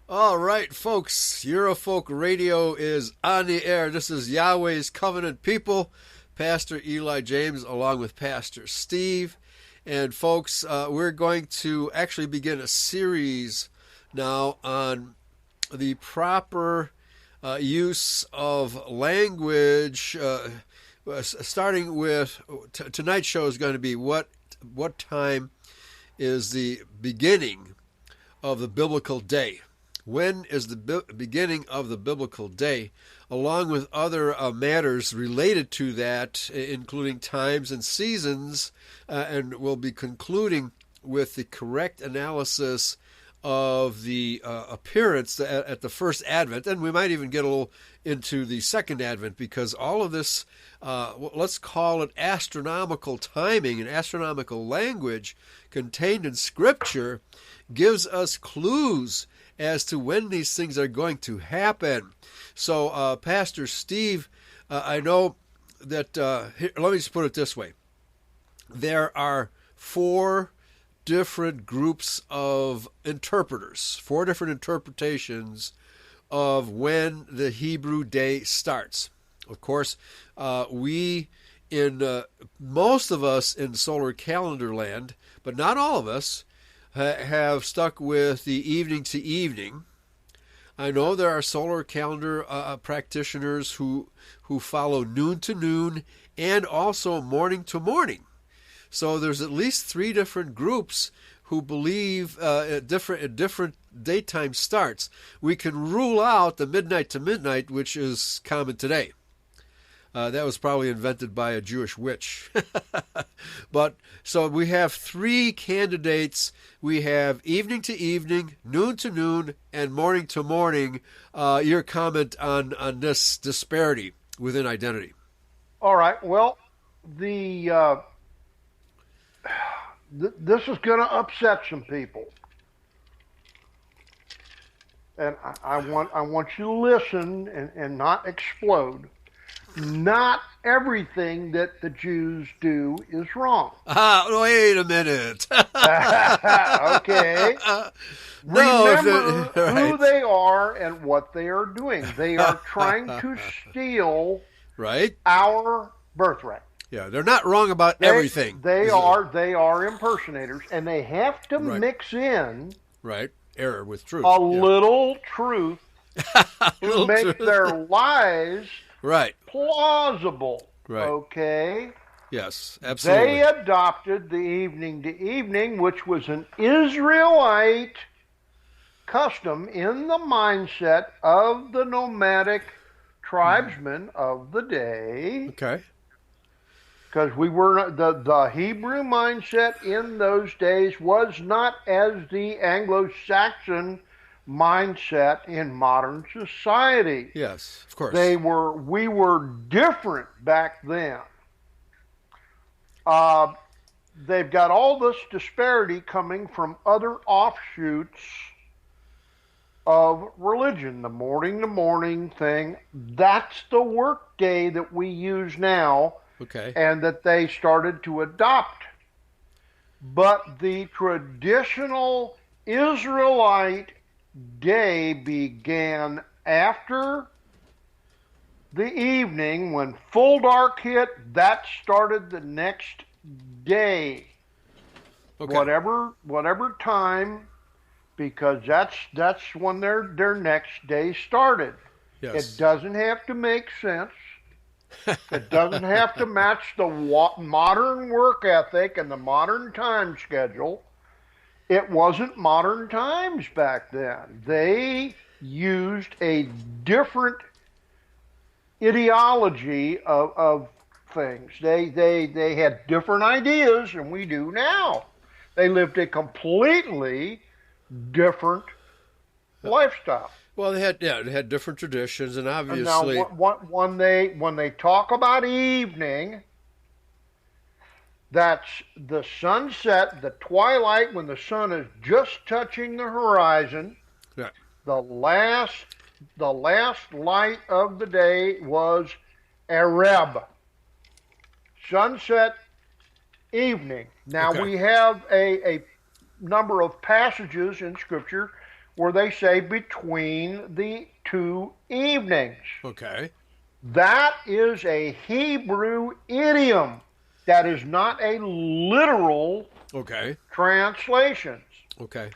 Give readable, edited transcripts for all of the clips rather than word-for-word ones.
All right, folks, Eurofolk Radio is on the air. This is Yahweh's Covenant People, Pastor Eli James, along with Pastor Steve. And, folks, we're going to actually begin a series now on the proper use of language, starting with tonight's show is going to be what time is the beginning of the biblical day. When is the beginning of the biblical day, along with other matters related to that, including times and seasons, and we'll be concluding with the correct analysis of the appearance at the first Advent, and we might even get a little into the second Advent, because all of this, let's call it astronomical timing and astronomical language contained in Scripture, gives us clues as to when these things are going to happen. So, Pastor Steve, I know that, here, let me just put it this way. There are four different groups of interpreters, four different interpretations of when the Hebrew day starts. Of course, most of us in solar calendar land, but not all of us, have stuck with the evening to evening. I know there are solar calendar practitioners who follow noon to noon and also morning to morning. So there's at least three different groups who believe at different daytime starts. We can rule out the midnight to midnight, which is common today. That was probably invented by a Jewish witch. But so we have three candidates. We have evening to evening, noon to noon, and morning to morning. Your comment on this disparity within identity? All right. Well, this is going to upset some people, and I want you to listen and not explode. Not everything that the Jews do is wrong. Wait a minute. Okay. Remember who they are and what they are doing. They are trying to steal our birthright. Yeah, they're not wrong about everything. They are impersonators, and they have to mix in error with truth. A little truth to make their lies plausible. Okay? Yes, absolutely. They adopted the evening to evening, which was an Israelite custom in the mindset of the nomadic tribesmen of the day. Okay. Because we were the Hebrew mindset in those days was not as the Anglo-Saxon mindset in modern society. Yes, of course. We were different back then. They've got all this disparity coming from other offshoots of religion. The morning to morning thing, that's the work day that we use now. Okay. And that they started to adopt. But the traditional Israelite day began after the evening when full dark hit. That started the next day. Okay. Whatever time, because that's when their next day started. Yes. It doesn't have to make sense. It doesn't have to match the modern work ethic and the modern time schedule. It wasn't modern times back then. They used a different ideology of things. They had different ideas than we do now. They lived a completely different lifestyle. Well, they had different traditions, and obviously, now when they talk about evening, that's the sunset, the twilight, when the sun is just touching the horizon. Yeah. The last light of the day was EREB, sunset, evening. Now we have a number of passages in Scripture where they say between the two evenings. Okay. That is a Hebrew idiom. That is not a literal translation. Okay.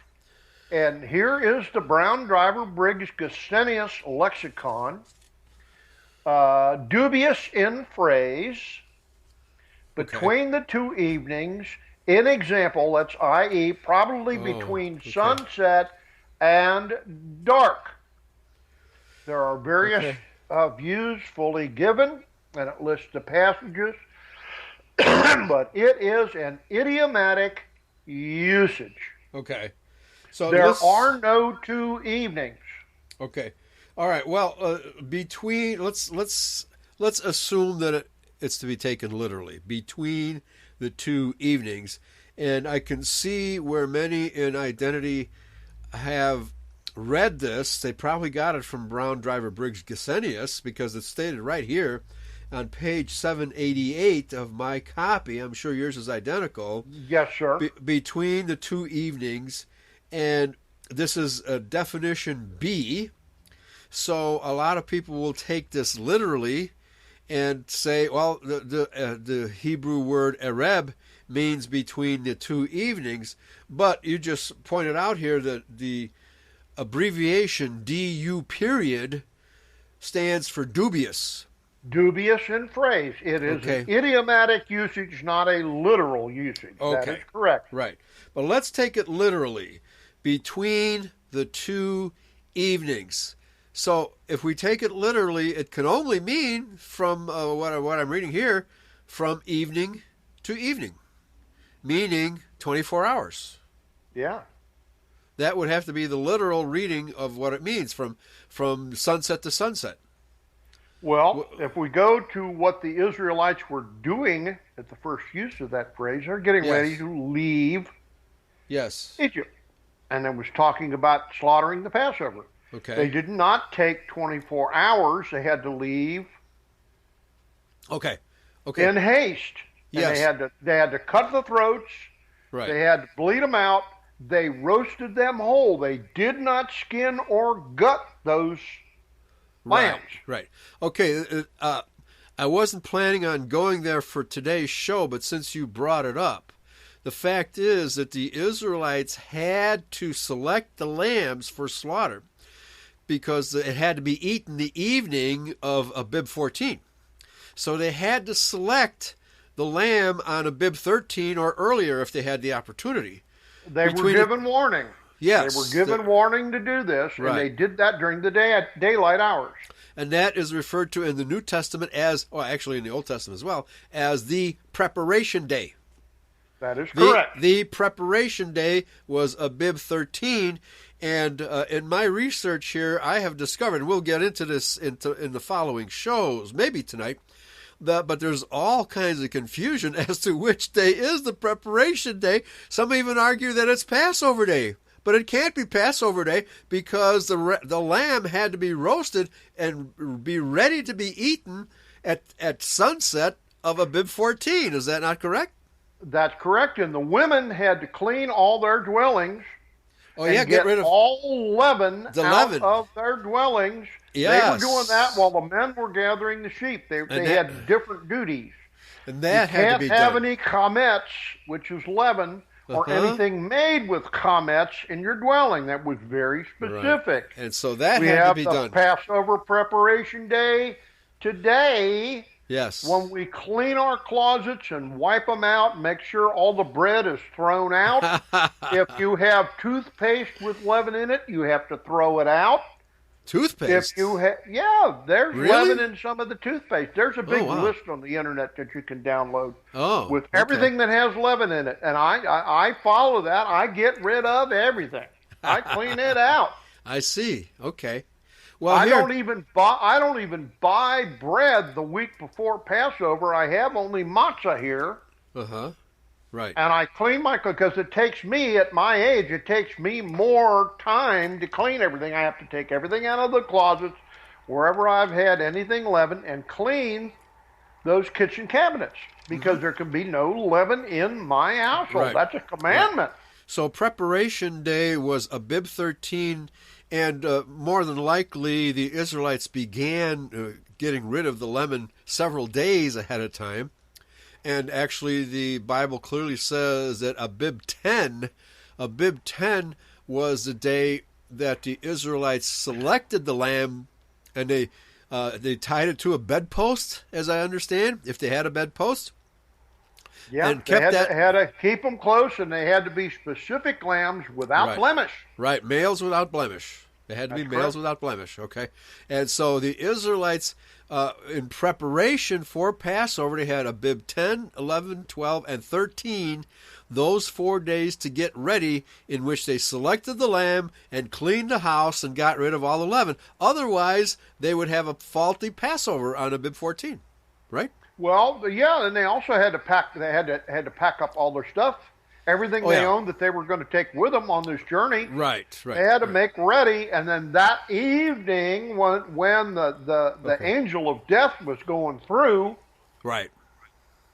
And here is the Brown Driver Briggs Gesenius lexicon. Dubious in phrase, between the two evenings, in example, that's i.e. probably between sunset and dark. There are various views fully given, and it lists the passages, but it is an idiomatic usage. Okay. So there are no two evenings. Okay. All right. Well, between let's assume that it's to be taken literally, between the two evenings, and I can see where many in Identity have read this. They probably got it from Brown Driver Briggs Gesenius, because it's stated right here on page 788 of my copy. I'm sure yours is identical. Yes, sir. Between the two evenings, and this is a definition B. So a lot of people will take this literally and say, well, the Hebrew word EREB means between the two evenings. But you just pointed out here that the abbreviation DU period stands for dubious. Dubious in phrase. It is an idiomatic usage, not a literal usage. Okay. That is correct. Right. But let's take it literally. Between the two evenings. So if we take it literally, it can only mean from what I'm reading here, from evening to evening, meaning 24 hours. Yeah. That would have to be the literal reading of what it means, from sunset to sunset. Well, if we go to what the Israelites were doing at the first use of that phrase, they're getting ready to leave Egypt. And it was talking about slaughtering the Passover. Okay. They did not take 24 hours. They had to leave in haste. And they had to cut the throats. Right. They had to bleed them out. They roasted them whole. They did not skin or gut those lambs. Right. Okay. I wasn't planning on going there for today's show, but since you brought it up, the fact is that the Israelites had to select the lambs for slaughter because it had to be eaten the evening of Abib 14. So they had to select the lamb on Abib 13 or earlier if they had the opportunity. They were given warning. Yes. They were given warning to do this, and they did that during the daylight hours. And that is referred to in the New Testament as, well, actually in the Old Testament as well, as the preparation day. That is correct. The preparation day was Abib 13, and in my research here, I have discovered, and we'll get into this in the following shows, maybe tonight, but there's all kinds of confusion as to which day is the preparation day. Some even argue that it's Passover day, but it can't be Passover day because the lamb had to be roasted and be ready to be eaten at sunset of Abib 14. Is that not correct? That's correct, and the women had to clean all their dwellings. Get rid of all leaven out of their dwellings. Yes. They were doing that while the men were gathering the sheep. They had different duties. And that had to be done. You can't have any chametz, which is leaven, or anything made with chametz in your dwelling. That was very specific. Right. And so that had to be done. We have the Passover preparation day today. Yes. When we clean our closets and wipe them out, make sure all the bread is thrown out. If you have toothpaste with leaven in it, you have to throw it out. Toothpaste? If you there's leaven in some of the toothpaste. There's a big list on the internet that you can download with everything that has leaven in it. And I follow that. I get rid of everything. I clean it out. I see. Okay. Well, I don't even buy bread the week before Passover. I have only matzah here. Right. And I clean because it takes me, at my age, it takes me more time to clean everything. I have to take everything out of the closets, wherever I've had anything leavened, and clean those kitchen cabinets because there can be no leaven in my household. Right. That's a commandment. Right. So preparation day was Abib 13, and more than likely the Israelites began getting rid of the leaven several days ahead of time. And actually the Bible clearly says that Abib 10 was the day that the Israelites selected the lamb, and they tied it to a bedpost, as I understand, if they had a bedpost. Yeah, and they had to keep them close, and they had to be specific lambs without blemish. Right, males without blemish. They had to be males without blemish, okay? And so the Israelites, in preparation for Passover, they had Abib 10, 11, 12, and 13, those 4 days to get ready, in which they selected the lamb and cleaned the house and got rid of all the leaven. Otherwise, they would have a faulty Passover on Abib 14, right? Well, yeah, and they also had to pack. They had to pack up all their stuff, everything they owned that they were going to take with them on this journey. Right. They had to make ready, and then that evening, when the angel of death was going through, right,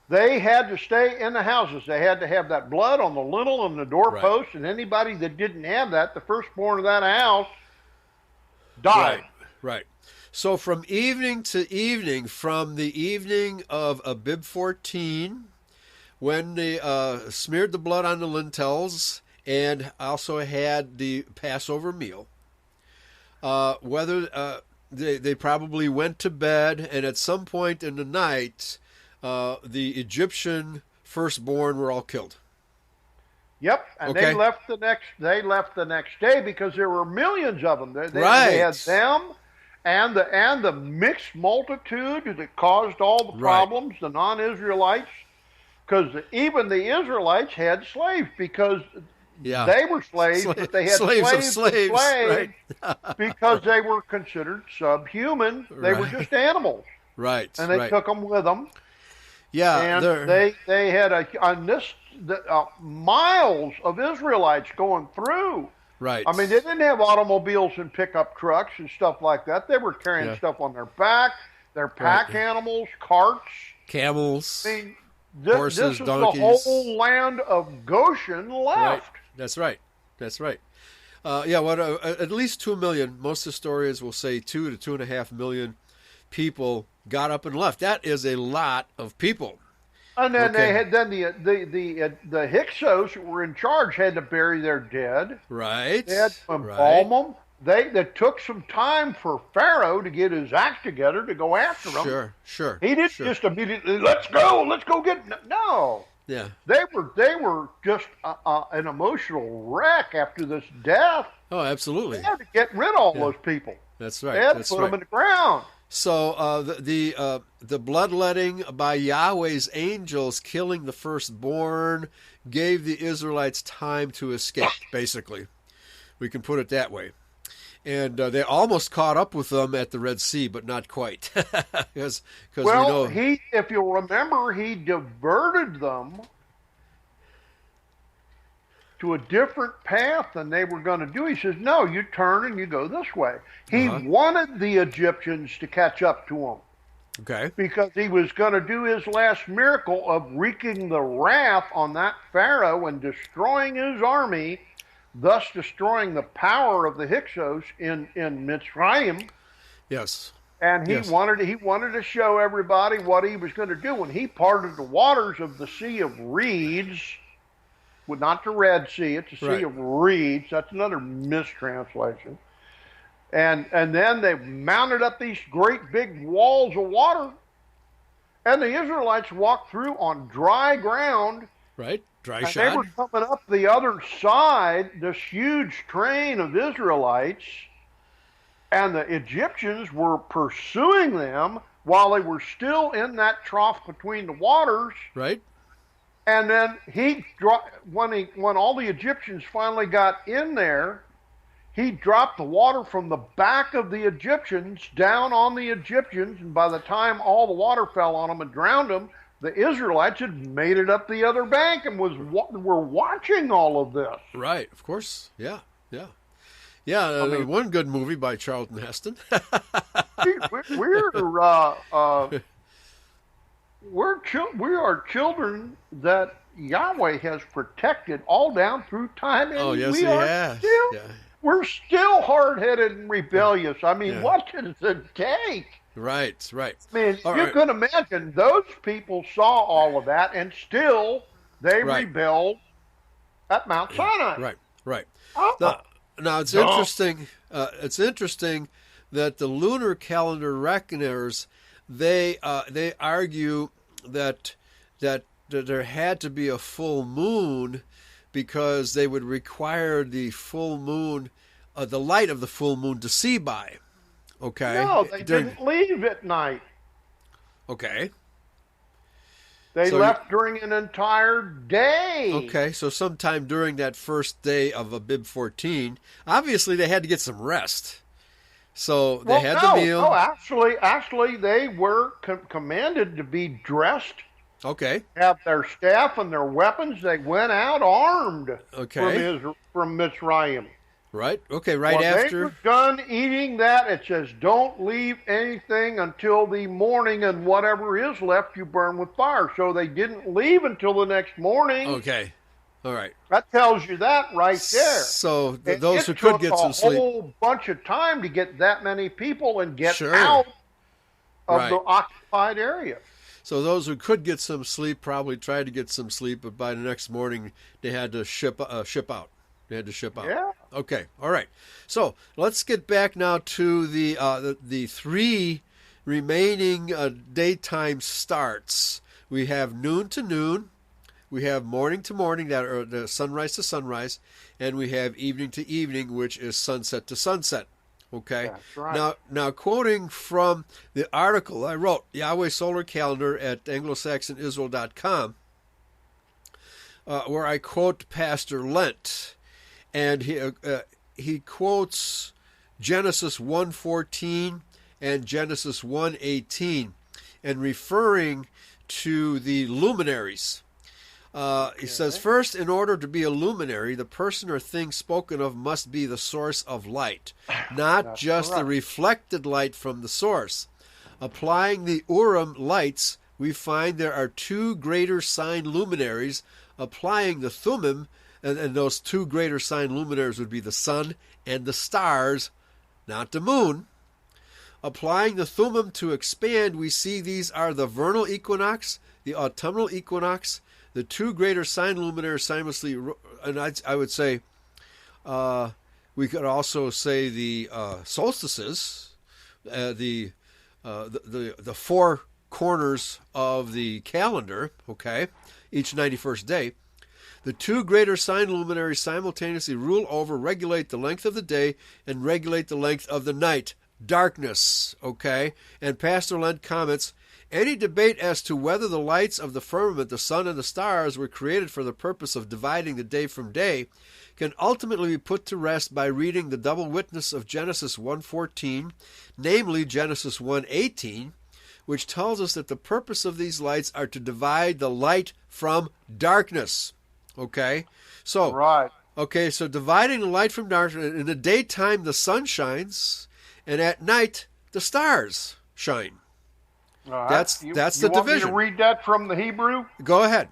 they had to stay in the houses. They had to have that blood on the lintel and the doorpost, and anybody that didn't have that, the firstborn of that house, died. Right. So from evening to evening, from the evening of Abib 14, when they smeared the blood on the lintels and also had the Passover meal, whether they probably went to bed, and at some point in the night, the Egyptian firstborn were all killed. Yep, and they left the next day because there were millions of them. They had them. And the mixed multitude that caused all the problems, the non-Israelites, because even the Israelites had slaves because they were slaves, but they had slaves right. Because they were considered subhuman. They were just animals. Right. And they took them with them. Yeah. And they had miles of Israelites going through. Right. I mean, they didn't have automobiles and pickup trucks and stuff like that. They were carrying stuff on their back, their pack animals, carts, camels, horses, this was donkeys. The whole land of Goshen left. Right. That's right. At least 2 million. Most historians will say 2 to 2.5 million people got up and left. That is a lot of people. And then they had the Hyksos who were in charge had to bury their dead. Right. They had to embalm them. They took some time for Pharaoh to get his act together to go after them. Sure. He didn't just immediately let's go get no. Yeah. They were just an emotional wreck after this death. Oh, absolutely. They had to get rid of all those people. That's right. They had to put them in the ground. So the bloodletting by Yahweh's angels killing the firstborn gave the Israelites time to escape, basically. We can put it that way. And they almost caught up with them at the Red Sea, but not quite. Because we know... if you'll remember, he diverted them to a different path than they were going to do. He says, no, you turn and you go this way. He wanted the Egyptians to catch up to him. Okay. Because he was going to do his last miracle of wreaking the wrath on that Pharaoh and destroying his army, thus destroying the power of the Hyksos in Mitzrayim. Yes. And he wanted to show everybody what he was going to do. When he parted the waters of the Sea of Reeds, not the Red Sea, it's the Sea of Reeds. That's another mistranslation. And then they mounted up these great big walls of water, and the Israelites walked through on dry ground. Right, dry and shod. They were coming up the other side, this huge train of Israelites, and the Egyptians were pursuing them while they were still in that trough between the waters. Right. And then when all the Egyptians finally got in there, he dropped the water from the back of the Egyptians down on the Egyptians, and by the time all the water fell on them and drowned them, the Israelites had made it up the other bank and were watching all of this. Right, of course, yeah. One good movie by Charlton Heston. We are children that Yahweh has protected all down through time, and Oh, yes, we he are has. still, Yeah. we're still hard-headed and rebellious. I mean, Yeah. what does it take? Right. Right. I mean, All you right. can imagine those people saw all of that, and still they Right. rebelled at Mount Sinai. Right. Right. Oh, Now it's dumb. interesting. It's interesting that the lunar calendar reckoners they argue that there had to be a full moon because they would require the full moon, the light of the full moon to see by. Okay. No, they didn't leave at night. Okay. They So left during an entire day. okay, so sometime during that first day of Abib 14, obviously they had to get some rest. So they had the meal. No, actually, they were commanded to be dressed, Okay. have their staff and their weapons. They went out armed Okay. from Mitzrayim. Right. Okay. Right When after. they were done eating that, it says, "Don't leave anything until the morning, and whatever is left, you burn with fire." So they didn't leave until the next morning. Okay. All right. That tells you that right there. So those who could get some It sleep. took a whole bunch of time to get that many people and get Sure. out of Right. the occupied area. So those who could get some sleep probably tried to get some sleep, but by the next morning they had to ship out. They had to ship out. Yeah. Okay. All right. So let's get back now to the three remaining daytime starts. We have noon to noon, we have morning to morning, that are the sunrise to sunrise, and we have evening to evening, which is sunset to sunset. Okay. That's right. Now quoting from the article I wrote, Yahweh Solar Calendar at anglo-saxonisrael.com, where I quote Pastor Lent. And he quotes Genesis 1:14 and Genesis 1:18, and referring to the luminaries. He says, first, in order to be a luminary, the person or thing spoken of must be the source of light, not That's just the correct. reflected light from the source. Applying the Urim lights, we find there are two greater sign luminaries. Applying the Thummim, and those two greater sign luminaries would be the sun and the stars, not the moon. Applying the Thummim to expand, we see these are the vernal equinox, the autumnal equinox, the two greater sign luminaries simultaneously, and I would say we could also say the solstices, the four corners of the calendar, okay, each 91st day. The two greater sign luminaries simultaneously rule over, regulate the length of the day, and regulate the length of the night. Darkness, okay? And Pastor Lent comments, any debate as to whether the lights of the firmament, the sun and the stars, were created for the purpose of dividing the day from day can ultimately be put to rest by reading the double witness of Genesis 1:14, namely Genesis 1:18, which tells us that the purpose of these lights are to divide the light from darkness. Okay, so Right. okay, so dividing the light from darkness. In the daytime, the sun shines, and at night, the stars shine. All right. That's you the want me division. to read that from the Hebrew? Go ahead.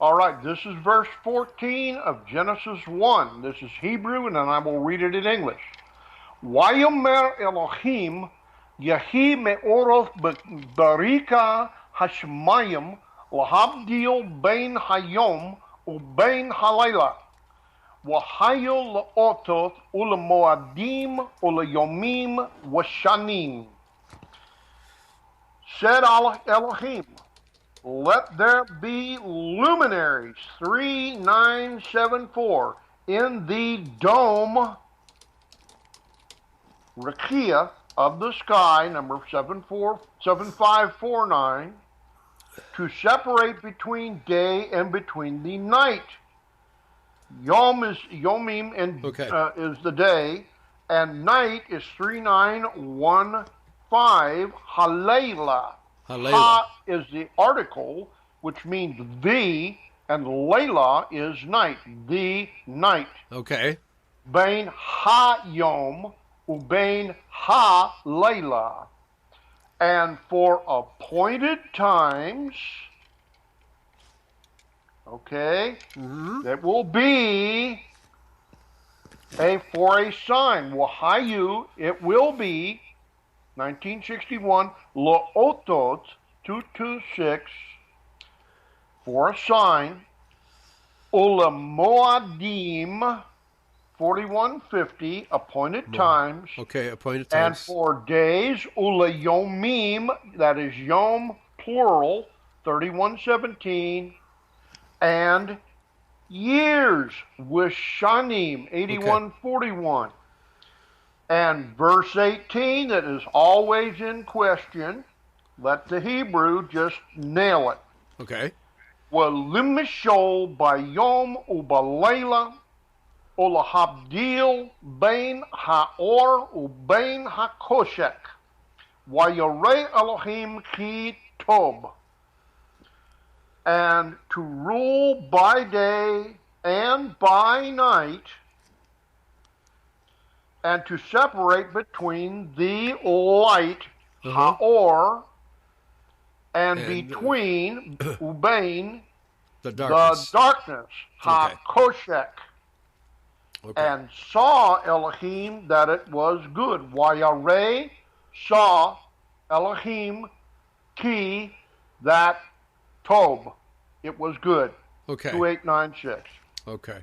All right. This is verse 14 of Genesis 1. This is Hebrew, and then I will read it in English. Vayomer Elohim Yehi me'oroth barika hashmayim lahabdil bein hayom ubein halayla. Wahayo la'ototh ulamoadim ulayomim washanim. Said Elohim, let there be luminaries, 3974, in the dome, Rakia, of the sky, number 7549, to separate between day and between the night. Yomim is the day, and night is 3915. Halayla. Ha is the article, which means the, and Layla is night, the night. Okay. Bain ha-yom, ubain ha-layla. And for appointed times, Okay? Mm-hmm. That will be for a sign. Wahayu, it will be 1961 Lo'otot 226 for a sign. Ulamoadim 4150 appointed times. Okay, appointed And times. for days, Ula Yomim, that is Yom plural, 3117, and years, Wishanim, 8141. And verse 18, that is always in question, let the Hebrew just nail it. Okay. Walimishol bayom ubalayla Olahabdil bain ha'or ubain ha'koshek. Wayarei Elohim ki tob. And to rule by day and by night, and to separate between the light, ha'or, and between ubain, the darkness, ha'koshek. Okay. And saw Elohim that it was good. Wayarei saw Elohim ki that tob. It was good. Okay. 2896. Okay.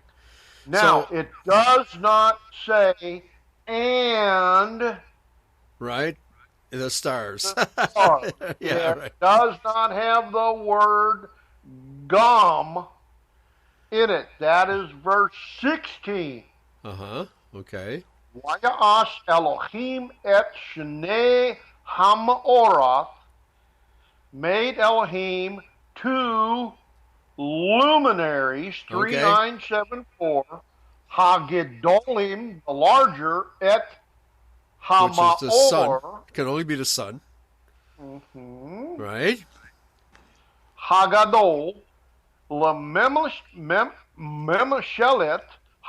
Now, it does not say and. Right? The stars. Yeah, right. It does not have the word gam in it. That is verse 16. Okay. Vayas Elohim et Shnei Hamaorath, made Elohim two luminaries, 3974, Hagedolim, the larger, et Hamaor. Which is the sun. It can only be the sun. Mm-hmm. Right? Hagadol, Lememeshelet,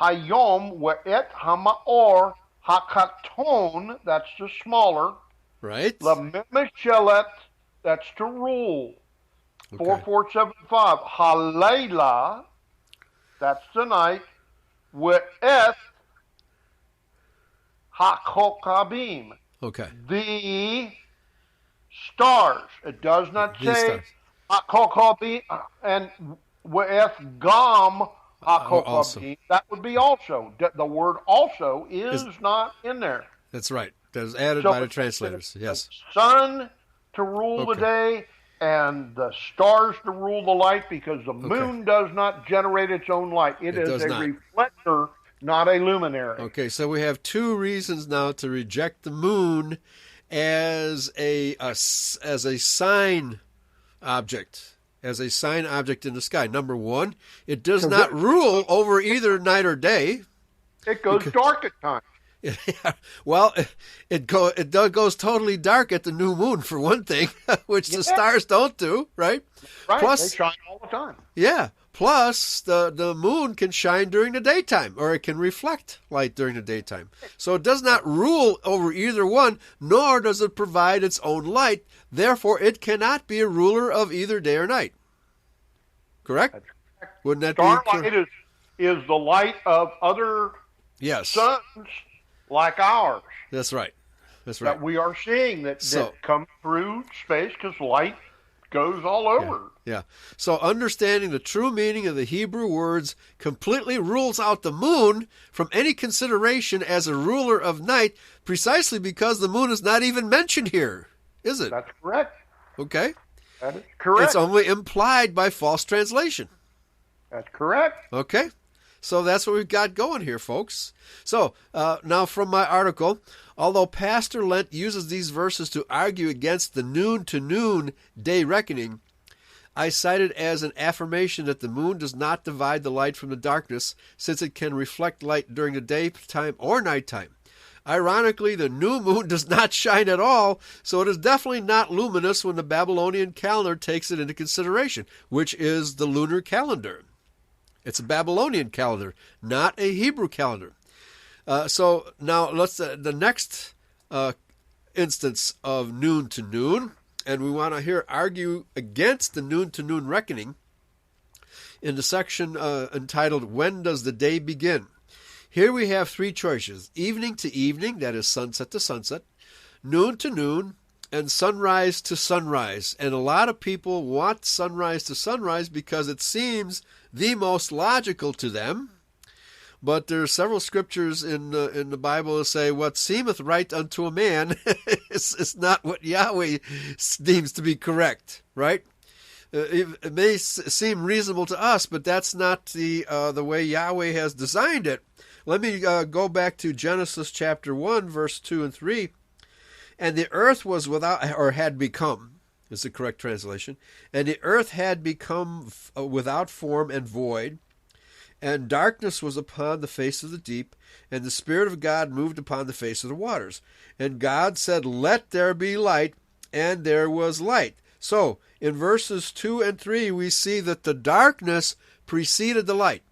Hayom, We'et Hamaor, Hakaton, that's the smaller. Right. Lememeshelet, that's to rule. 4475. Halayla, that's the night. We'et Hakokabim. Okay. The stars. It does not say Hakokabim and We'et Gam Hakokabim. That would be also. The word also is not in there. That's right. That is added by the translators. Yes. The sun to rule the day and the stars to rule the light, because the moon does not generate its own light. It is a reflector, not a luminary. Okay, so we have two reasons now to reject the moon as a sign object, in the sky. Number one, it does not rule over either night or day. It goes dark at times. Well, it goes totally dark at the new moon, for one thing, which the stars don't do, right? Right, plus, they shine all the time. Yeah, plus the moon can shine during the daytime, or it can reflect light during the daytime. So it does not rule over either one, nor does it provide its own light. Therefore, it cannot be a ruler of either day or night. Correct? That's correct. Wouldn't that Starlight is the light of other suns like ours. That's right. That we are seeing that come through space, because light goes all over. Yeah. So understanding the true meaning of the Hebrew words completely rules out the moon from any consideration as a ruler of night, precisely because the moon is not even mentioned here, is it? That's correct. Okay. That is correct. It's only implied by false translation. That's correct. Okay. So that's what we've got going here, folks. So now from my article, although Pastor Lent uses these verses to argue against the noon-to-noon day reckoning, I cite it as an affirmation that the moon does not divide the light from the darkness, since it can reflect light during the daytime or nighttime. Ironically, the new moon does not shine at all, so it is definitely not luminous when the Babylonian calendar takes it into consideration, which is the lunar calendar. It's a Babylonian calendar, not a Hebrew calendar. So now let's the next instance of noon to noon, and we want to here argue against the noon to noon reckoning, in the section entitled, When Does the Day Begin? Here we have three choices: evening to evening, that is sunset to sunset, noon to noon, and sunrise to sunrise. And a lot of people want sunrise to sunrise because it seems the most logical to them. But there are several scriptures in the Bible that say what seemeth right unto a man is not what Yahweh deems to be correct, right? It may seem reasonable to us, but that's not the way Yahweh has designed it. Let me go back to Genesis chapter 1, verse 2 and 3. And the earth was without, or had become, is the correct translation, and the earth had become without form and void, and darkness was upon the face of the deep, and the Spirit of God moved upon the face of the waters. And God said, Let there be light, and there was light. So, in verses 2 and 3, we see that the darkness preceded the light.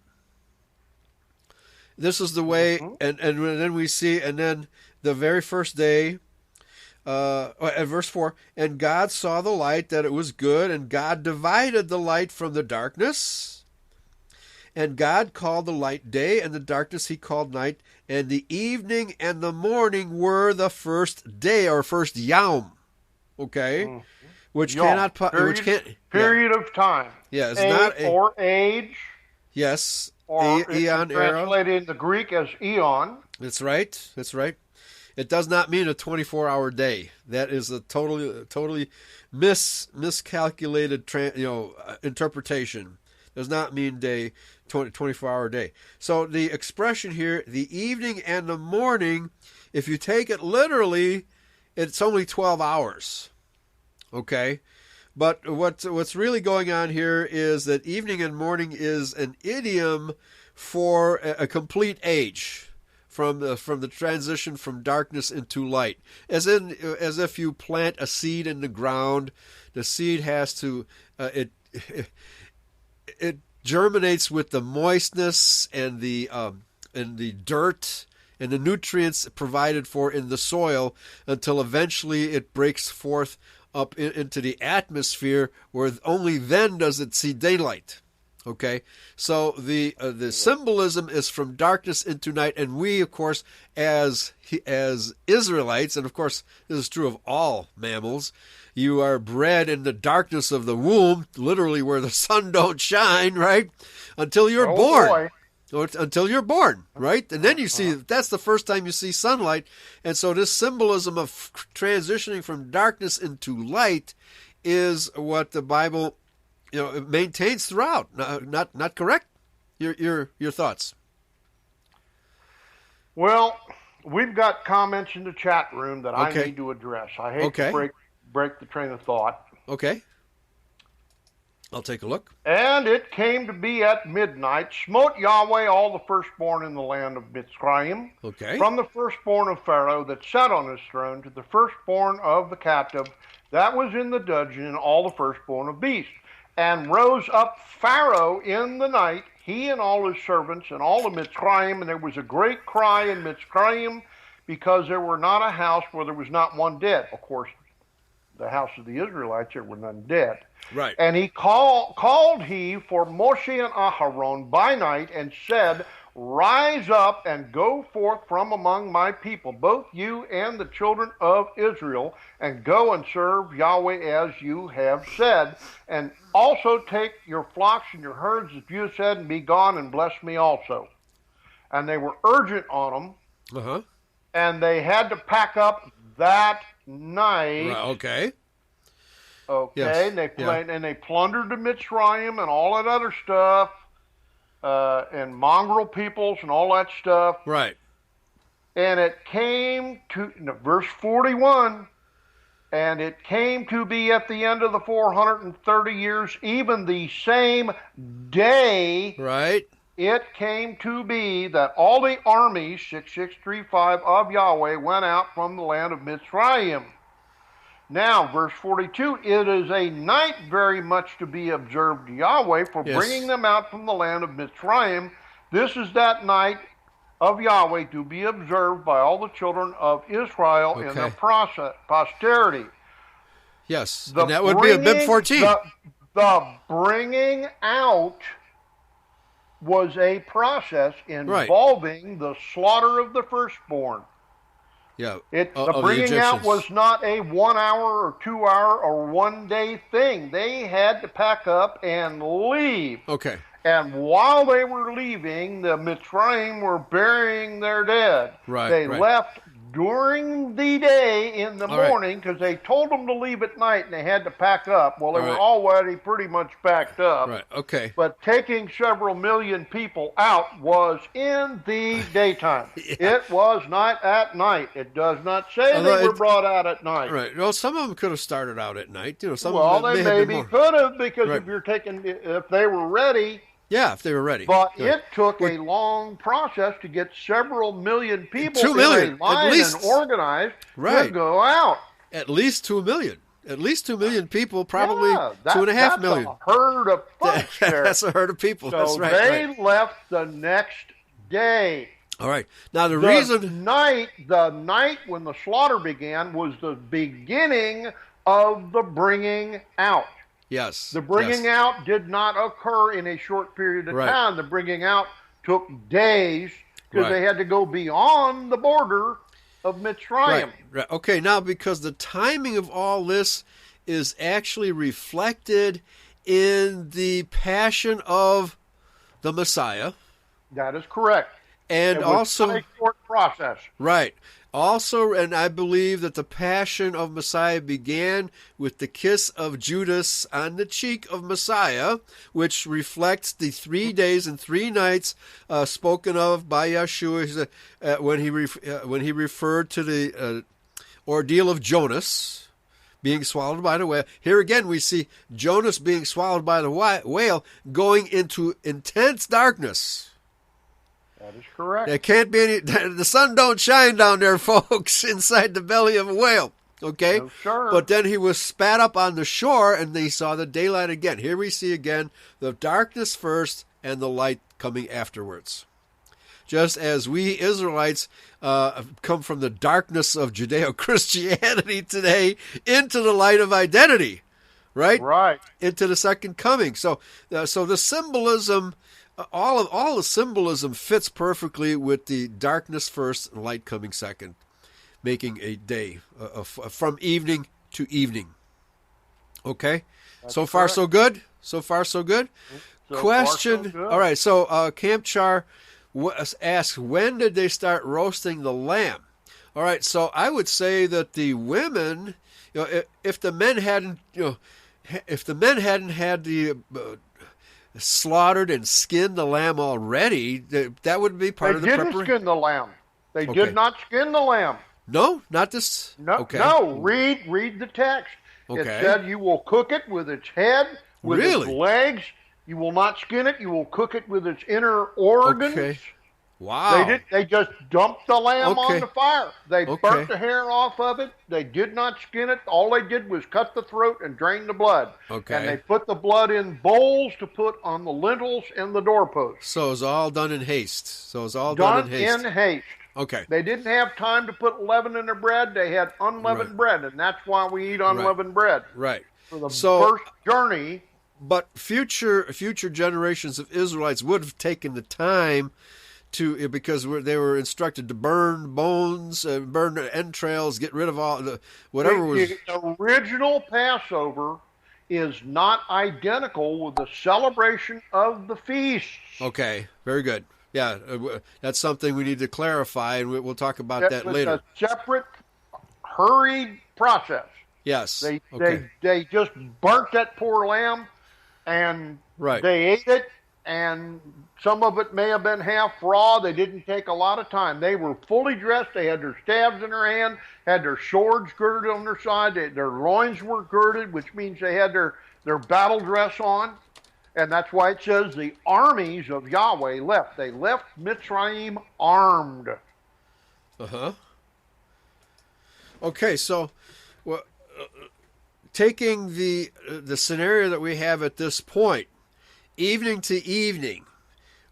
This is the way, and then we see, and then the very first day, at verse 4, and God saw the light, that it was good, and God divided the light from the darkness. And God called the light day, and the darkness he called night, and the evening and the morning were the first day, or first yom. Okay? Which Yom. Period of time. Yeah, it's not or age. Yes. Or eon it's era. translated in the Greek as eon. That's right. That's right. It does not mean a 24-hour day. That is a totally miscalculated interpretation. Does not mean day, 24-hour day. So the expression here, the evening and the morning, if you take it literally, it's only 12 hours. Okay? But what's really going on here is that evening and morning is an idiom for a complete age. From the transition from darkness into light, as if you plant a seed in the ground, the seed has to it germinates with the moistness and the dirt and the nutrients provided for in the soil until eventually it breaks forth up into the atmosphere, where only then does it see daylight. Okay, so the symbolism is from darkness into night, and we, of course, as Israelites, and of course this is true of all mammals, you are bred in the darkness of the womb, literally where the sun don't shine, right, until you're born. Until you're born, right? And then you see, that's the first time you see sunlight. And so this symbolism of transitioning from darkness into light is what the Bible it maintains throughout. Not correct? Your thoughts? Well, we've got comments in the chat room that I need to address. I hate to break the train of thought. Okay. I'll take a look. And it came to be at midnight, smote Yahweh all the firstborn in the land of Mitzrayim, from the firstborn of Pharaoh that sat on his throne to the firstborn of the captive that was in the dungeon, and all the firstborn of beasts. And rose up Pharaoh in the night, he and all his servants, and all of Mitzrayim, and there was a great cry in Mitzrayim, because there were not a house where there was not one dead. Of course, the house of the Israelites, there were none dead. Right. And he called he for Moshe and Aharon by night, and said, Rise up and go forth from among my people, both you and the children of Israel, and go and serve Yahweh as you have said. And also take your flocks and your herds as you have said, and be gone and bless me also. And they were urgent on them, and they had to pack up that night. Okay. Yes. And they plundered the Mitzrayim and all that other stuff. And mongrel peoples and all that stuff. Right. And it came to, verse 41, and it came to be at the end of the 430 years, even the same day. Right. It came to be that all the armies, 6635 of Yahweh, went out from the land of Mitzrayim. Now, verse 42, it is a night very much to be observed to Yahweh for bringing them out from the land of Mitzrayim. This is that night of Yahweh to be observed by all the children of Israel in their posterity. Yes, and that would be Abib 14. The bringing out was a process involving the slaughter of the firstborn. Yeah. The bringing out was not a 1 hour or 2 hour or 1 day thing. They had to pack up and leave. Okay. And while they were leaving, the Mitzrayim were burying their dead. Right. They left during the day in the morning because they told them to leave at night and they had to pack up. Well, they were already pretty much packed up. Right. Okay. But taking several million people out was in the daytime. Yeah. It was not at night. It does not say they were brought out at night. Right. Well, some of them could have started out at night. Some well, of them they maybe could have because if they were ready. Yeah, if they were ready. But it took a long process to get several million people 2 million, in a line at least, and organized to go out. At least 2 million. At least 2 million people, probably 2.5 million. That's a herd of folks there. That's a herd of people. So that's right. They left the next day. All right. Now the night when the slaughter began was the beginning of the bringing out. Yes. The bringing out did not occur in a short period of time. The bringing out took days because they had to go beyond the border of Mitzrayim. Right. Okay, now because the timing of all this is actually reflected in the passion of the Messiah. That is correct. And it was also a short process. Right. Also, and I believe that the passion of Messiah began with the kiss of Judas on the cheek of Messiah, which reflects the 3 days and 3 nights spoken of by Yeshua when he referred to the ordeal of Jonas being swallowed by the whale. Here again, we see Jonas being swallowed by the whale, going into intense darkness. That is correct. There can't be any. The sun don't shine down there, folks, inside the belly of a whale. Okay? No, sure. But then he was spat up on the shore, and they saw the daylight again. Here we see again the darkness first and the light coming afterwards. Just as we Israelites come from the darkness of Judeo-Christianity today into the light of identity, right? Right. Into the second coming. So the symbolism. All the symbolism fits perfectly with the darkness first and light coming second, making a day from evening to evening. Okay? That's so far, correct. so good? So far, so good? Question. Far, so good. All right, so Camp Char asks, when did they start roasting the lamb? All right, so I would say that the women, if the men hadn't, had the slaughtered and skinned the lamb already, that would be part of the preparation. They didn't skin the lamb. They did not skin the lamb. No, not this. No, okay. no. Read the text. Okay. It said you will cook it with its head, with its legs. You will not skin it. You will cook it with its inner organs. Okay. Wow. They just dumped the lamb on the fire. They Okay. burnt the hair off of it. They did not skin it. All they did was cut the throat and drain the blood. Okay. And they put the blood in bowls to put on the lintels and the doorposts. So it's all done in haste. Done in haste. Okay. They didn't have time to put leaven in their bread. They had unleavened bread, and that's why we eat unleavened bread. Right. For the first journey. But future generations of Israelites would have taken the time to, because they were instructed to burn bones, burn entrails, get rid of all whatever was. The original Passover is not identical with the celebration of the feasts. Okay, very good. Yeah, that's something we need to clarify, and we'll talk about that later. It's a separate, hurried process. Yes. They just burnt that poor lamb, and they ate it, and some of it may have been half raw. They didn't take a lot of time. They were fully dressed. They had their staves in their hand, had their swords girded on their side. Their loins were girded, which means they had their battle dress on. And that's why it says the armies of Yahweh left. They left Mitzrayim armed. Uh-huh. Okay, so taking the scenario that we have at this point, evening to evening,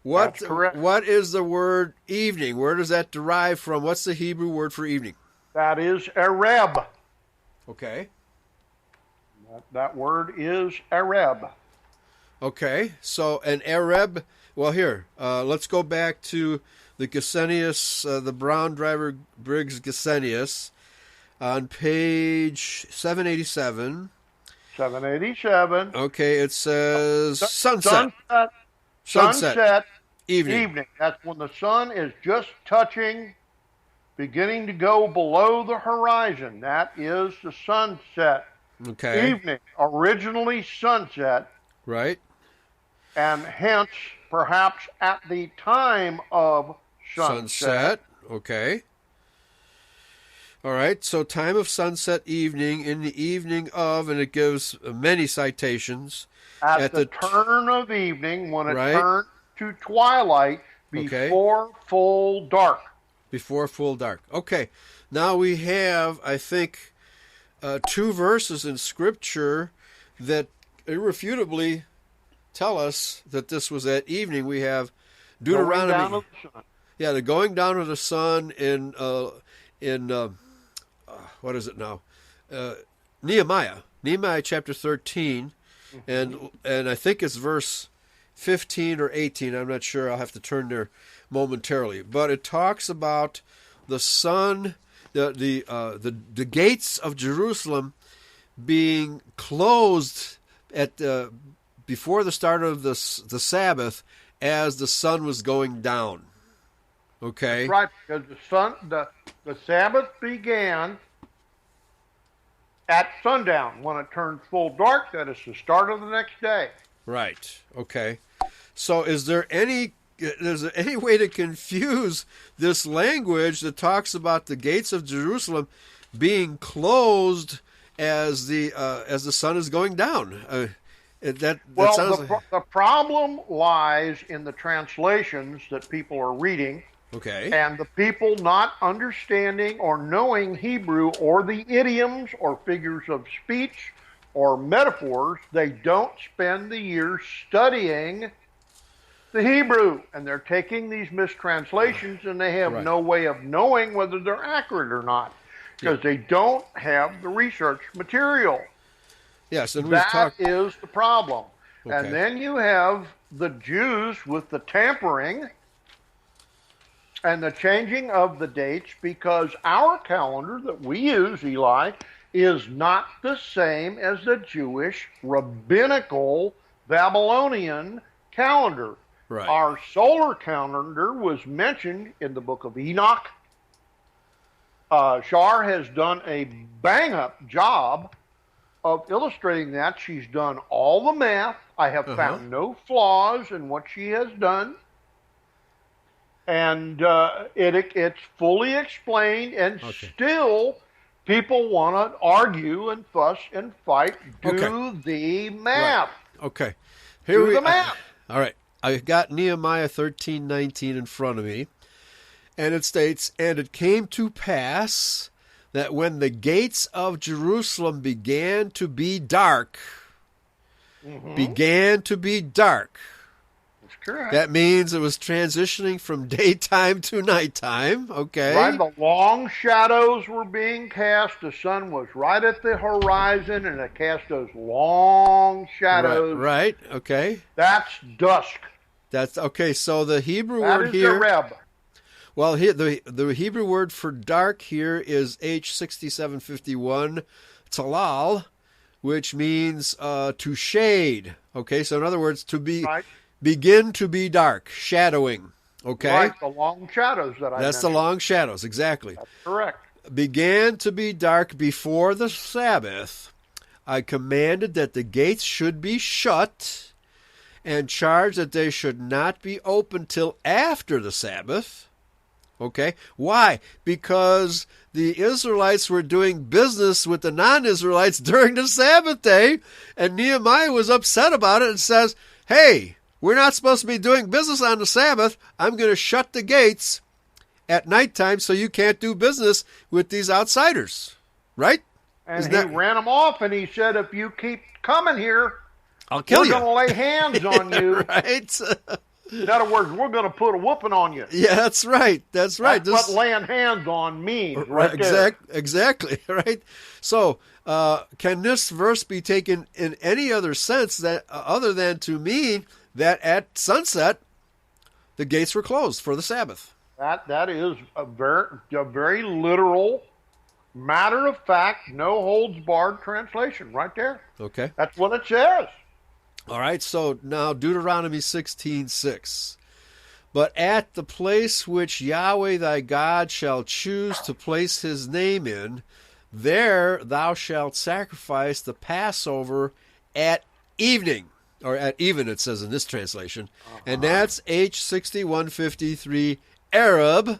That's correct. What is the word evening? Where does that derive from? What's the Hebrew word for evening? That is EREB. Okay. That word is EREB. Okay, so an EREB, Well, here, let's go back to the Gesenius, the Brown Driver Briggs Gesenius, on page 787. 787. Okay, it says sunset. Sunset. Evening. That's when the sun is just touching, beginning to go below the horizon. That is the sunset. Okay. Evening, originally sunset. Right. And hence, perhaps at the time of sunset. Okay. All right, so time of sunset, evening, in the evening of, and it gives many citations. At the turn of evening, when it turns to twilight, before full dark. Before full dark. Okay, now we have, I think, 2 verses in Scripture that irrefutably tell us that this was at evening. We have Deuteronomy. The going down of the sun in what is it now? Nehemiah chapter 13, and I think it's verse 15 or 18. I'm not sure. I'll have to turn there momentarily. But it talks about the sun, the gates of Jerusalem being closed at before the start of the Sabbath as the sun was going down. Okay. That's right, because the Sabbath began at sundown. When it turned full dark, that is the start of the next day. Right. Okay. So is there any way to confuse this language that talks about the gates of Jerusalem being closed as the sun is going down? The problem lies in the translations that people are reading. Okay. And the people not understanding or knowing Hebrew or the idioms or figures of speech or metaphors, they don't spend the years studying the Hebrew. And they're taking these mistranslations and they have no way of knowing whether they're accurate or not because they don't have the research material. Yes, and that is the problem. Okay. And then you have the Jews with the tampering and the changing of the dates, because our calendar that we use, Eli, is not the same as the Jewish rabbinical Babylonian calendar. Right. Our solar calendar was mentioned in the book of Enoch. Shar has done a bang-up job of illustrating that. She's done all the math. I have found no flaws in what she has done. And it's fully explained, and still people want to argue and fuss and fight. Do the math. Right. Okay. Do the math. All right. I got Nehemiah 13:19 in front of me, and it states, "And it came to pass that when the gates of Jerusalem began to be dark, Correct. That means it was transitioning from daytime to nighttime, okay? Right, the long shadows were being cast. The sun was right at the horizon, and it cast those long shadows. Right, okay. That's dusk. That's okay. So the Hebrew that word is here. EREB. Well, here the Hebrew word for dark here is H6751 talal, which means to shade. Okay, so in other words, to be. Right. Begin to be dark, shadowing, okay? Right, the long shadows that I mentioned. That's the long shadows, exactly. That's correct. Began to be dark before the Sabbath. I commanded that the gates should be shut and charged that they should not be opened till after the Sabbath. Okay? Why? Because the Israelites were doing business with the non-Israelites during the Sabbath day, and Nehemiah was upset about it and says, hey, we're not supposed to be doing business on the Sabbath. I'm going to shut the gates at nighttime so you can't do business with these outsiders. Right? And he ran them off, and he said, if you keep coming here, I'll kill you. We're going to lay hands on you. Right? In other words, we're going to put a whooping on you. Yeah, that's right. That's right. That's what laying hands on means. Exactly. Right. So, can this verse be taken in any other sense that other than to mean that at sunset the gates were closed for the Sabbath. That is a very literal, matter of fact, no holds barred translation right there. Okay. That's what it says. All right, so now Deuteronomy 16:6. But at the place which Yahweh thy God shall choose to place his name in, there thou shalt sacrifice the Passover at evening. Or at even, it says in this translation. And that's H6153 Arab,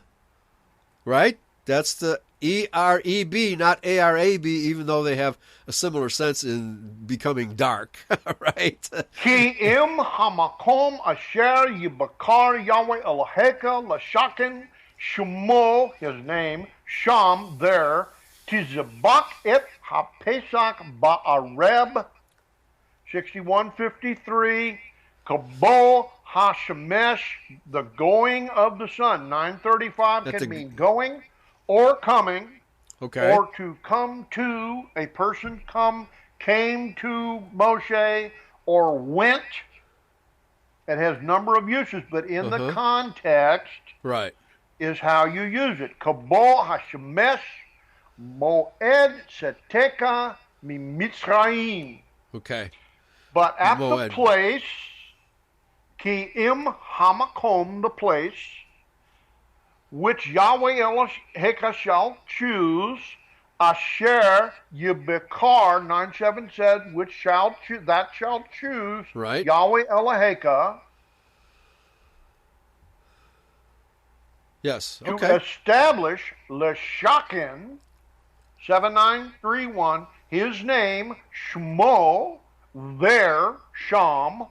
right? That's the EREB, not ARAB, even though they have a similar sense in becoming dark, right? Ki im hamakom asher yibakar Yahweh Eloheka l'shaken shmo, his name, sham, there, tizabak et hapesach ba'areb, 6153, Kabo Hashemesh, the going of the sun. 935 can mean going or coming, okay, or to come to, a person came to Moshe, or went. It has number of uses, but in the context, right, is how you use it. Kabo Hashemesh Moed Seteka Mimitzrayim. Okay. But at the place, Ki im hamakom, the place, which Yahweh Eloheka shall choose, asher yibekar, 9:7 said, which shall choose, that shall choose, right, Yahweh Eloheka, yes, to okay, establish Leshakin, 7931, his name, Shmo, there, Sham,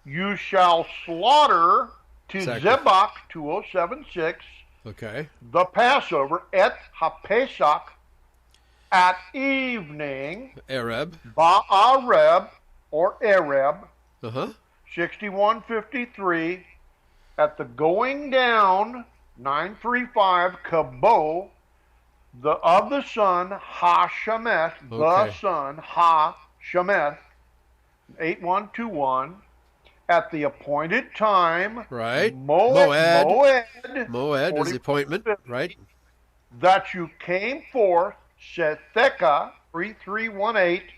you shall slaughter to Zebach, 2076, okay, the Passover, et HaPesach, at evening, Arab, Ba'areb, or Ereb, 6153, at the going down, 935, Kabo, of the sun, Ha-Shemeth, the sun, Ha-Shemeth, 8121, at the appointed time, right, Moed is the appointment, right, that you came forth, Setheka, 3318,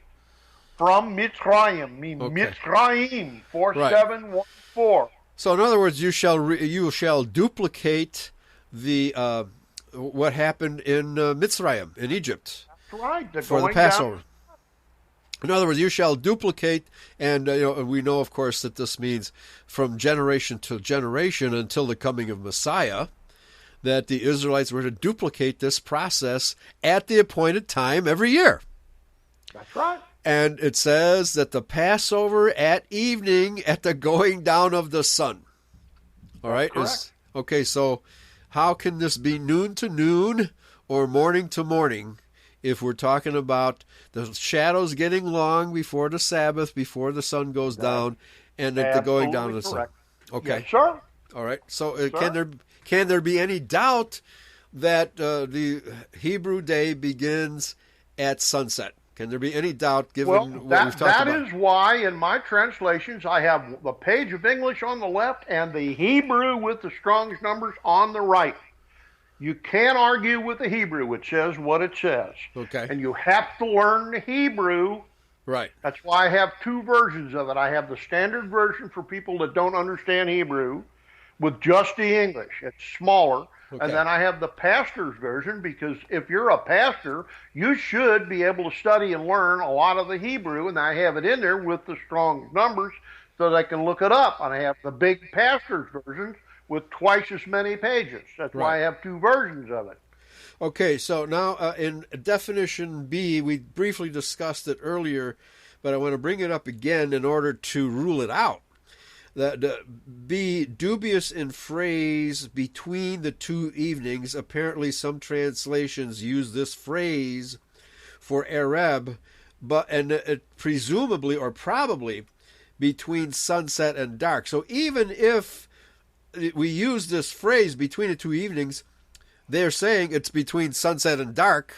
from Mitzrayim, Mitzrayim, 4714. So in other words, you shall duplicate the what happened in Mitzrayim, in Egypt. That's right. For the Passover. Down. In other words, you shall duplicate, and we know, of course, that this means from generation to generation until the coming of Messiah, that the Israelites were to duplicate this process at the appointed time every year. That's right. And it says that the Passover at evening at the going down of the sun. All right? Okay, so how can this be noon to noon or morning to morning if we're talking about the shadows getting long before the Sabbath, before the sun goes down, and at the going down of the sun? Okay. Yes, sir. All right. So can there be any doubt that the Hebrew day begins at sunset? Can there be any doubt given what we've talked about? That is why in my translations I have the page of English on the left and the Hebrew with the Strong's numbers on the right. You can't argue with the Hebrew. It says what it says. Okay. And you have to learn the Hebrew. Right. That's why I have two versions of it. I have the standard version for people that don't understand Hebrew with just the English. It's smaller. Okay. And then I have the pastor's version, because if you're a pastor, you should be able to study and learn a lot of the Hebrew, and I have it in there with the strong numbers so they can look it up. And I have the big pastor's version with twice as many pages. That's why I have two versions of it. Okay, so now in definition B, we briefly discussed it earlier, but I want to bring it up again in order to rule it out. That be dubious in phrase between the two evenings. Apparently some translations use this phrase for Ereb, and presumably or probably between sunset and dark. So even if we use this phrase between the two evenings, they're saying it's between sunset and dark.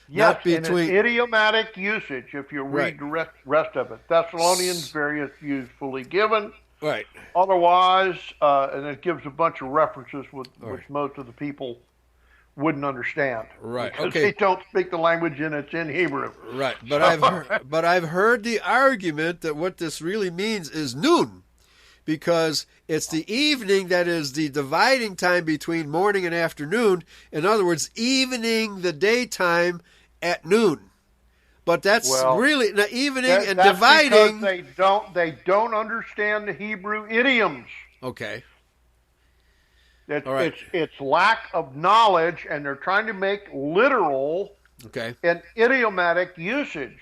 Yes, not between... in an idiomatic usage, if you read the rest of it. Thessalonians, various views fully given. Right. Otherwise, and it gives a bunch of references which most of the people wouldn't understand. Right. Because Okay. they don't speak the language and it's in Hebrew. Right. But I've heard the argument that what this really means is noon, because it's the evening that is the dividing time between morning and afternoon. In other words, evening the daytime at noon. But that's really the evening and that's dividing. Because they don't understand the Hebrew idioms. Okay. It's lack of knowledge, and they're trying to make literal and idiomatic usage.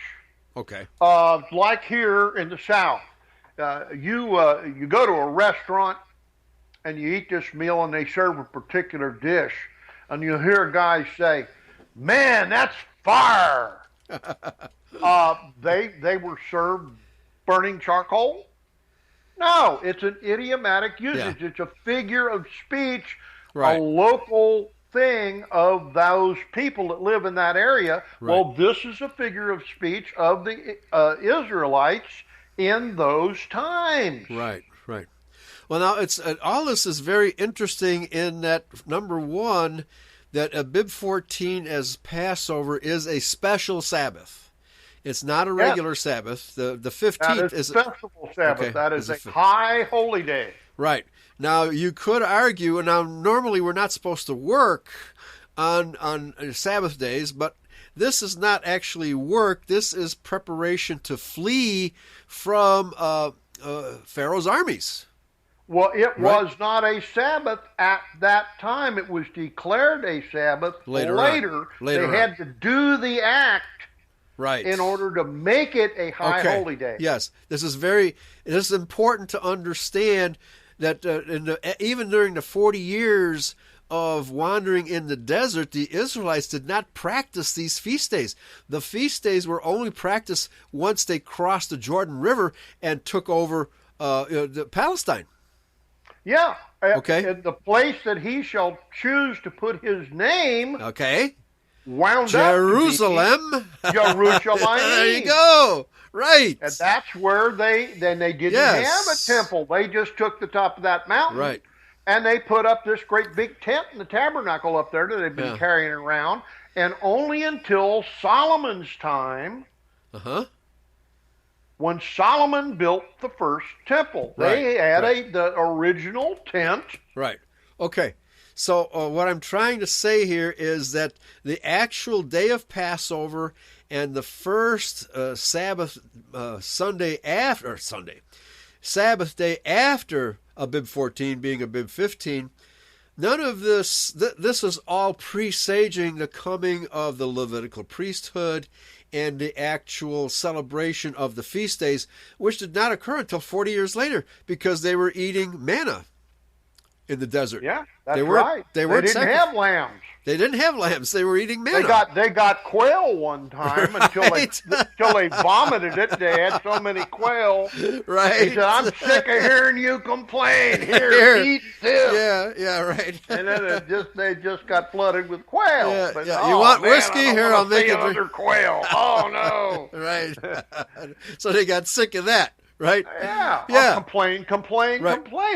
Okay. Like here in the South, you go to a restaurant and you eat this meal, and they serve a particular dish, and you'll hear a guy say, "Man, that's fire." They were served burning charcoal. No, it's an idiomatic usage. Yeah. It's a figure of speech, a local thing of those people that live in that area. Right. Well, this is a figure of speech of the Israelites in those times. Right. Well, now it's all this is very interesting in that, number one, that Abib 14 as Passover is a special Sabbath. It's not a regular Sabbath. The 15th is a festival Sabbath. Okay, that is a high holy day. Right. Now, you could argue, and now normally we're not supposed to work on Sabbath days, but this is not actually work. This is preparation to flee from Pharaoh's armies. Well, it was not a Sabbath at that time. It was declared a Sabbath later. They had to do the act in order to make it a high holy day. Yes, this is important to understand that even during the 40 years of wandering in the desert, the Israelites did not practice these feast days. The feast days were only practiced once they crossed the Jordan River and took over Palestine. Yeah. Okay. The place that he shall choose to put his name. Okay. Wound Jerusalem. Up Jerusalem. There you go. Right. And that's where they didn't have a temple. They just took the top of that mountain. Right. And they put up this great big tent in the tabernacle up there that they've been carrying around. And only until Solomon's time, when Solomon built the first temple, they had the original tent. Right. Okay. So what I'm trying to say here is that the actual day of Passover and the first Sabbath day after Abib 14 being Abib 15, none of this, this is all presaging the coming of the Levitical priesthood and the actual celebration of the feast days, which did not occur until 40 years later because they were eating manna in the desert. Yeah, that's right. They didn't have lambs. They didn't have lambs. They were eating manna. They got quail one time until they vomited it. They had so many quail. Right. They said, "I'm sick of hearing you complain. Here, eat this." Yeah, right. And then they just got flooded with quail. Yeah, but, You want whiskey? Here, I'll make it. Another quail. Oh no. Right. So they got sick of that. Right? Yeah. Yeah. Complain.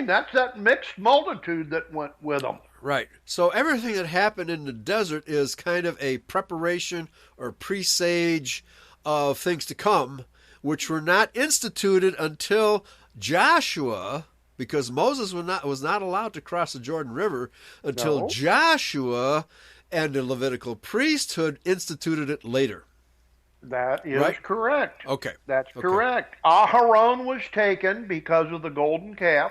That's that mixed multitude that went with them. Right. So everything that happened in the desert is kind of a preparation or presage of things to come, which were not instituted until Joshua, because Moses was not allowed to cross the Jordan River until Joshua and the Levitical priesthood instituted it later. That is correct. Okay. That's correct. Aharon was taken because of the golden calf.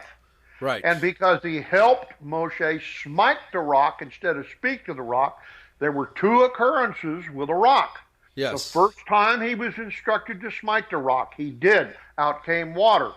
Right. And because he helped Moshe smite the rock instead of speak to the rock. There were two occurrences with a rock. Yes. The first time he was instructed to smite the rock, he did. Out came water.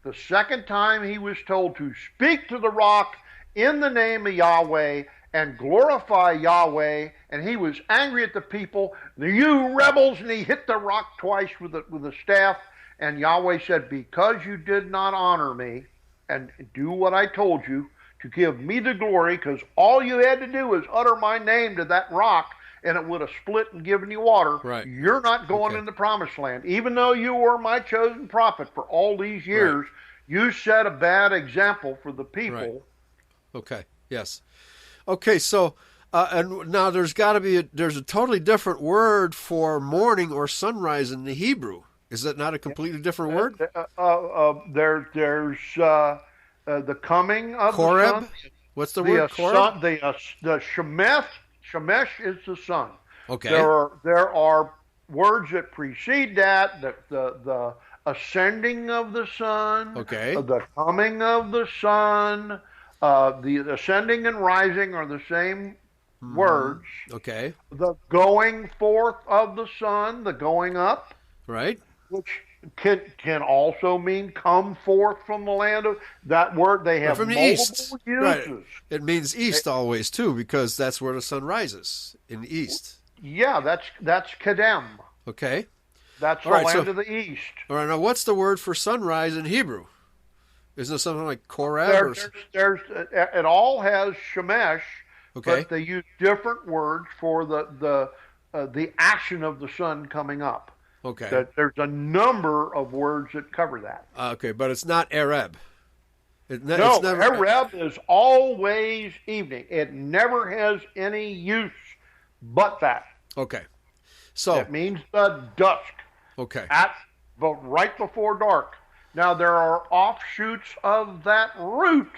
The second time he was told to speak to the rock in the name of Yahweh and glorify Yahweh, and he was angry at the people, "You rebels," and he hit the rock twice with a staff, and Yahweh said, "Because you did not honor me and do what I told you to give me the glory, because all you had to do was utter my name to that rock, and it would have split and given you water. You're not going in the promised land. Even though you were my chosen prophet for all these years, You set a bad example for the people. Right. Okay. Yes. Okay. So, and now there's a totally different word for morning or sunrise in the Hebrew. Is that not a completely different word? There's the coming of Koreb? the sun. What's the word? Koreb? The Shemesh. Shemesh is the sun. Okay. There are words that precede that. The ascending of the sun. Okay. The coming of the sun. The ascending and rising are the same words. Okay. The going forth of the sun, the going up, Right. which can also mean come forth from the land of that word. They have from the multiple east. uses. Right. It means east always too, because that's where the sun rises, in the east. Yeah, that's Kedem. Okay. That's the land of the east. All right. Now, what's the word for sunrise in Hebrew? Isn't it something like Koreb? It all has Shemesh, okay. but they use different words for the action of the sun coming up. Okay. There's a number of words that cover that. Okay, but it's not EREB. EREB is always evening. It never has any use but that. Okay. So it means the dusk. Okay. Right before dark. Now there are offshoots of that root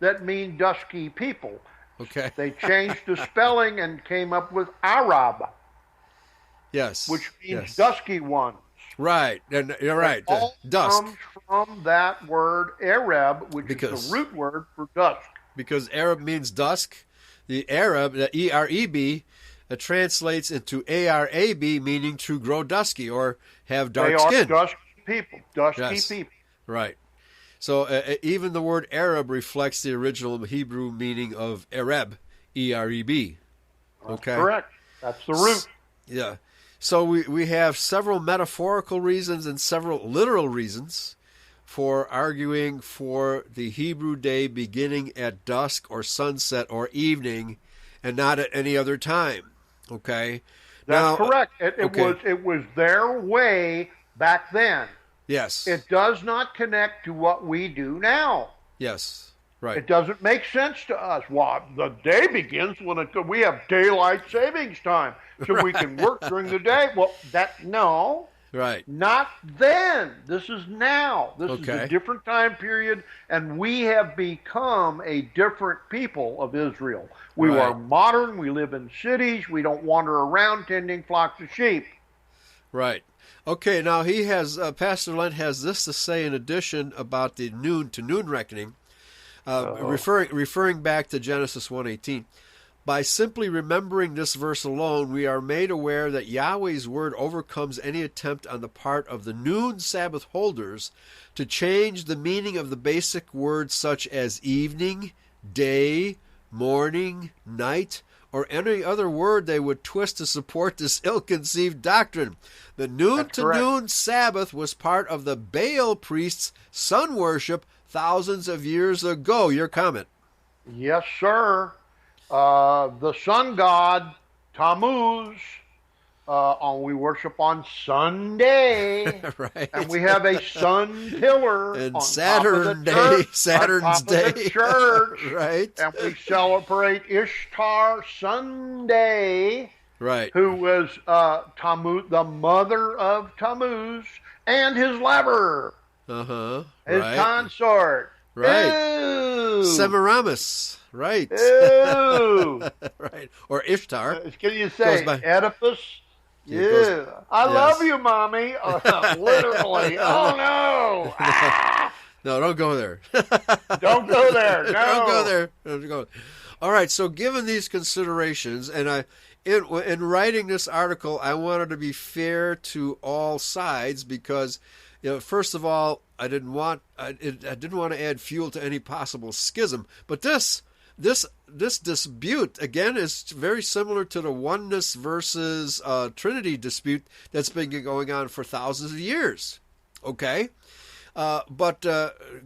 that mean dusky people. Okay. They changed the spelling and came up with Arab. Yes. Which means dusky ones. Right. And you're right. All dusk comes from that word EREB, which is the root word for dusk. Because Arab means dusk. The Arab, the EREB, translates into ARAB, meaning to grow dusky or have dark skin. They are dusky people. Right. So even the word Arab reflects the original Hebrew meaning of EREB, EREB. Okay. Correct. That's the root. Yeah. So we have several metaphorical reasons and several literal reasons for arguing for the Hebrew day beginning at dusk or sunset or evening and not at any other time. Okay? That's correct. It was their way back then. Yes. It does not connect to what we do now. Yes. Right. It doesn't make sense to us. Well, the day begins when we have daylight savings time, so we can work during the day. Well, no. Right. Not then. This is now. This is a different time period, and we have become a different people of Israel. We are modern. We live in cities. We don't wander around tending flocks of sheep. Right. Okay, now he has, Pastor Lent has this to say in addition about the noon to noon reckoning, referring back to Genesis 1:18. By simply remembering this verse alone, we are made aware that Yahweh's word overcomes any attempt on the part of the noon Sabbath holders to change the meaning of the basic words such as evening, day, morning, night, or any other word they would twist to support this ill-conceived doctrine. The noon to noon Sabbath was part of the Baal priests' sun worship thousands of years ago. Your comment? Yes, sir. The sun god, Tammuz, we worship on Sunday. Right. And we have a sun pillar and on Saturn top of the day, Saturn's day. Of the church. Right. And we celebrate Ishtar Sunday. Right. Who was Tammuz, the mother of Tammuz, and his lover. His consort. Right. Ew. Semiramis. Right. Ew. Right. Or Ishtar. Can you say Oedipus? Yeah. I love you, Mommy. Literally. Oh, no. Ah. No, don't go there. Don't go there. No. Don't go there. Don't go. All right. So given these considerations, and in writing this article, I wanted to be fair to all sides because, first of all, I didn't want to add fuel to any possible schism. But this dispute again is very similar to the oneness versus Trinity dispute that's been going on for thousands of years. Okay. But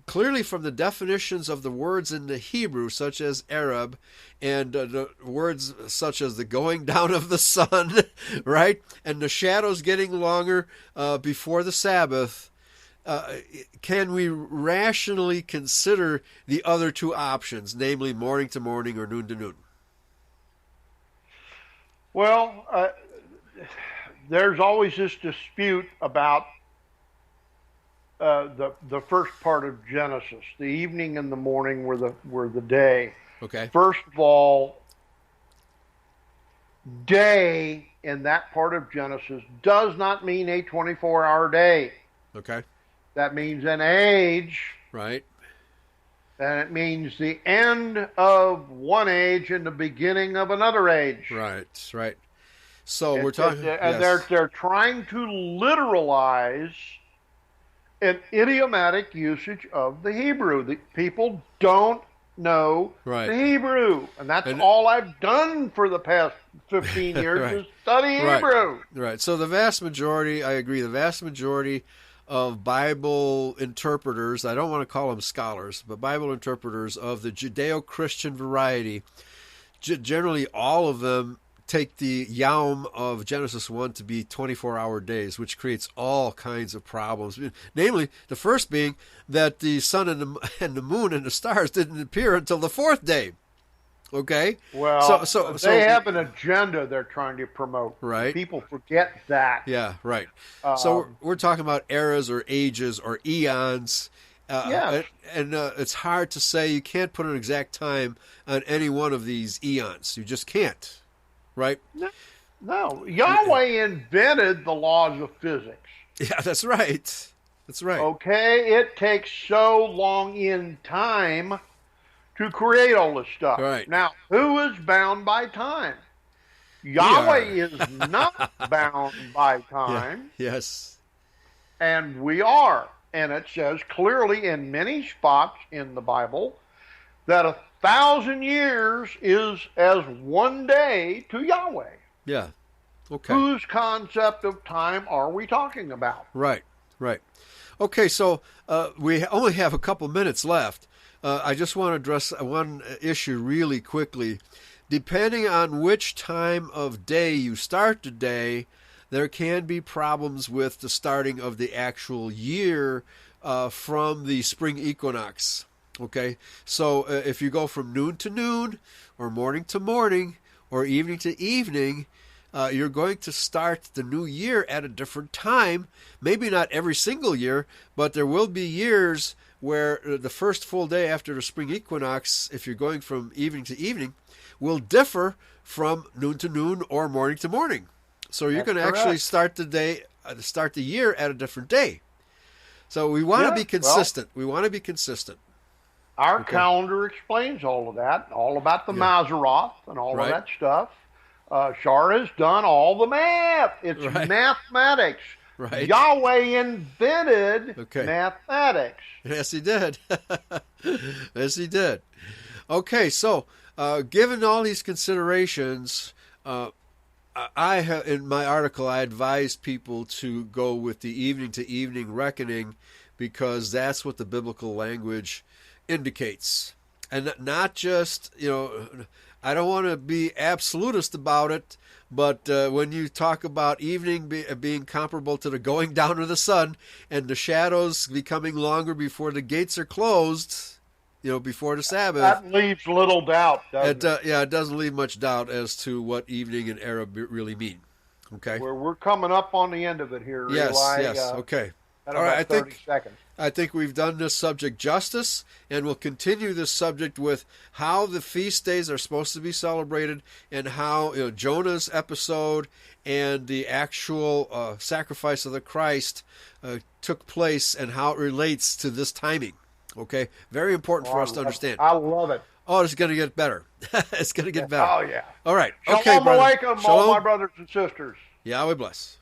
clearly from the definitions of the words in the Hebrew, such as EREB, and the words such as the going down of the sun, right, and the shadows getting longer before the Sabbath, can we rationally consider the other two options, namely morning to morning or noon to noon? Well, there's always this dispute about the first part of Genesis. The evening and the morning were the day. Okay. First of all, day in that part of Genesis does not mean a 24-hour day. Okay. That means an age. Right. And it means the end of one age and the beginning of another age. Right. Right. So we're talking, and yes. they're trying to literalize an idiomatic usage of the Hebrew. The people don't know Right. the Hebrew, and that's all I've done for the past 15 years Right. is study Hebrew. Right. So the vast majority, I agree, the vast majority of Bible interpreters, I don't want to call them scholars, but Bible interpreters of the Judeo-Christian variety, generally all of them take the Yom of Genesis 1 to be 24-hour days, which creates all kinds of problems. Namely, the first being that the sun and the moon and the stars didn't appear until the fourth day. Okay? Well, so they have an agenda they're trying to promote. Right. People forget that. Yeah, right. So we're talking about eras or ages or eons. Yes. And it's hard to say. You can't put an exact time on any one of these eons. You just can't. Right? No. Yahweh invented the laws of physics. Yeah, that's right. That's right. Okay? It takes so long in time to create all this stuff. Right. Now, who is bound by time? Yahweh is not bound by time. Yeah. Yes. And we are. And it says clearly in many spots in the Bible that 1,000 years is as one day to Yahweh. Yeah. Okay. Whose concept of time are we talking about? Right. Right. Okay, so we only have a couple minutes left. I just want to address one issue really quickly. Depending on which time of day you start the day, there can be problems with the starting of the actual year from the spring equinox. Okay, so if you go from noon to noon, or morning to morning, or evening to evening, you're going to start the new year at a different time. Maybe not every single year, but there will be years where the first full day after the spring equinox, if you're going from evening to evening, will differ from noon to noon or morning to morning. So you're going to actually start the year at a different day. So we want to be consistent. We want to be consistent. Our calendar explains all of that, all about the Maseroth and all of that stuff. Shar has done all the math. It's mathematics. Right. Yahweh invented mathematics. Yes, he did. Yes, he did. Okay, so given all these considerations, I have, in my article, I advise people to go with the evening-to-evening reckoning because that's what the biblical language indicates. And not just, I don't want to be absolutist about it, but when you talk about evening being comparable to the going down of the sun and the shadows becoming longer before the gates are closed, before the Sabbath. That leaves little doubt, doesn't it? Yeah, it doesn't leave much doubt as to what evening in EREB really mean. Okay? We're coming up on the end of it here, Eli. Yes, okay. All right, 30 seconds. I think we've done this subject justice, and we'll continue this subject with how the feast days are supposed to be celebrated and how Jonah's episode and the actual sacrifice of the Christ took place and how it relates to this timing. Okay? Very important for us to understand. I love it. Oh, it's going to get better. It's going to get better. Oh, yeah. All right. Shalom Okay, brother. alaikum, all my brothers and sisters. Yahweh bless.